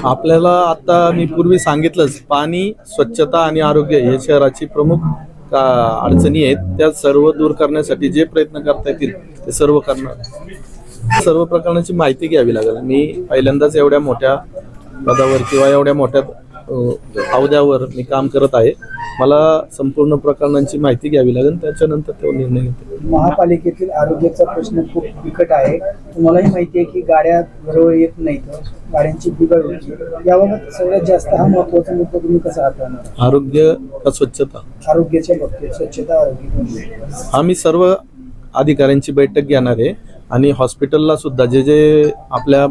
आपल्याला आता मी पूर्वी सांगितलंच, पाणी, स्वच्छता आणि आरोग्य हे शहराची प्रमुख अडचणी आहेत. त्या सर्व दूर करण्यासाठी जे प्रयत्न करता येतील ते सर्व करणार. सर्व प्रकरणाची माहिती घ्यावी लागेल. मी पहिल्यांदाच एवढ्या मोठ्या पदावर किंवा एवढ्या मोठ्या अहद्यावर मी काम करत आहे. मला संपूर्ण प्रकरणांची माहिती घ्यावी लागेल, त्याच्यानंतर तो निर्णय घेतो. महापालिकेतील आरोग्याचा प्रश्न खूप बिकट आहे. तुम्हालाही माहिती आहे की गाड्या घरोघर येत नाहीत, गाड्यांची बिघड होती. याबाबत सगळ्यात जास्त हा महत्त्वाचा मुद्दा तुम्ही कसा हाताळणार? आरोग्य का स्वच्छता? आरोग्याच्या बाबतीत स्वच्छता आरोग्य. आम्ही सर्व अधिकाऱ्यांची बैठक घेणार आहे आणि हॉस्पिटलला सुद्धा जे आपल्या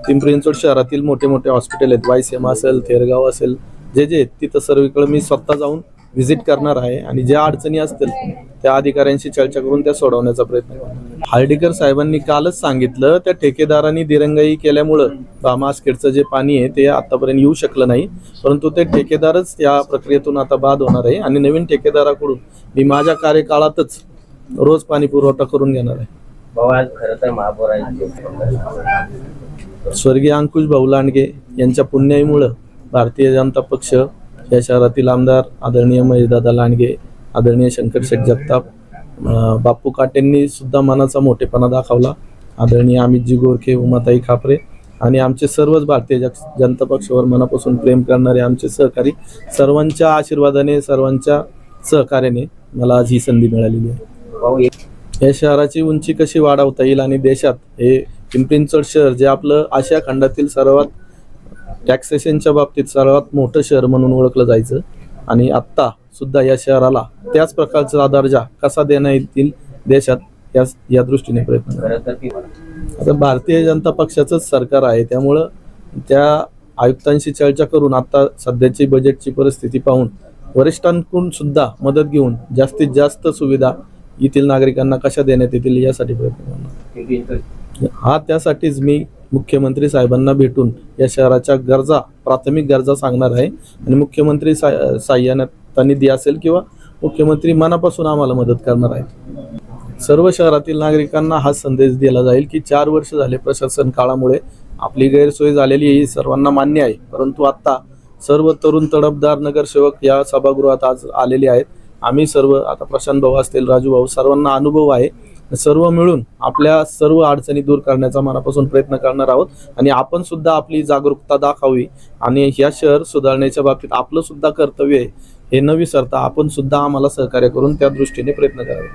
पिंपरी चिंचवड शहरातील मोठे मोठे हॉस्पिटल आहेत, वायसीएम असेल, थेरगाव असेल, जे तिथं सर्वीकडे मी स्वतः जाऊन व्हिजिट करणार आहे आणि ज्या अडचणी असतील त्या अधिकाऱ्यांशी चर्चा करून त्या सोडवण्याचा प्रयत्न करणार. हार्डीकर साहेबांनी कालच सांगितलं, त्या ठेकेदारांनी दिरंगाई केल्यामुळं बामासखेडचं जे पाणी आहे ते आतापर्यंत येऊ शकलं नाही, परंतु ते ठेकेदारच या प्रक्रियेतून आता बाद होणार आहे आणि नवीन ठेकेदाराकडून मी माझ्या कार्यकाळातच रोज पाणी पुरवठा करून घेणार आहे. खरं तर महापौरांची स्वर्गीय अंकुश भाऊ लांडगे यांच्या पुण्याईमुळं भारतीय जनता पक्ष या शहरातील आमदार आदरणीय महेशदादा लांडगे, आदरणीय शंकरशेठ जगताप, बापू काटेंनी सुद्धा मनाचा मोठेपणा दाखवला, आदरणीय अमितजी गोरखे, उमाताई खापरे आणि आमचे सर्वच भारतीय जनता पक्षावर मनापासून प्रेम करणारे आमचे सहकारी, सर्वांच्या आशीर्वादाने, सर्वांच्या सहकार्याने मला आज ही संधी मिळालेली आहे. या शहराची उंची कशी वाढवता येईल आणि देशात हे पिंपरी चिंचवड शहर जे आपलं आशिया खंडातील सर्वात टॅक्सेशनच्या बाबतीत सर्वात मोठं शहर म्हणून ओळखलं जायचं आणि आत्ता सुद्धा या शहराला त्याच प्रकारचा दर्जा कसा देण्यात येईल देशात या दृष्टीने प्रयत्न करा. आता भारतीय जनता पक्षाचंच सरकार आहे, त्यामुळं त्या आयुक्तांशी चर्चा करून आता सध्याची बजेटची परिस्थिती पाहून वरिष्ठांकडून सुद्धा मदत घेऊन जास्तीत जास्त सुविधा येथील नागरिकांना कशा देण्यात येतील यासाठी प्रयत्न करणार. हा त्यासाठीच मी मुख्यमंत्री साहेबांना भेटून या शहराच्या गरजा, प्राथमिक गरजा सांगणार आहे आणि मुख्यमंत्री सहाय्यता निधी असेल किंवा मुख्यमंत्री मनापासून आम्हाला मदत करणार आहेत. सर्व शहरातील नागरिकांना हा संदेश दिला जाईल की 4 वर्ष झाले प्रशासन काळामुळे आपली गैरसोय झालेली ही सर्वांना मान्य आहे, परंतु आता सर्व तरुण तडफदार नगरसेवक या सभागृहात आज आलेले आहेत. आम्ही सर्व, आता प्रशांत भाऊ असतील, राजू भाऊ, सर्वांना अनुभव आहे. सर्व मिळून आपल्या सर्व अडचणी दूर करण्याचा मनापासून प्रयत्न करणार आहोत आणि आपण सुद्धा आपली जागरूकता दाखवावी आणि ह्या शहर सुधारण्याच्या बाबतीत आपलं सुद्धा कर्तव्य आहे हे न विसरता आपण सुद्धा आम्हाला सहकार्य करून त्या दृष्टीने प्रयत्न करावे.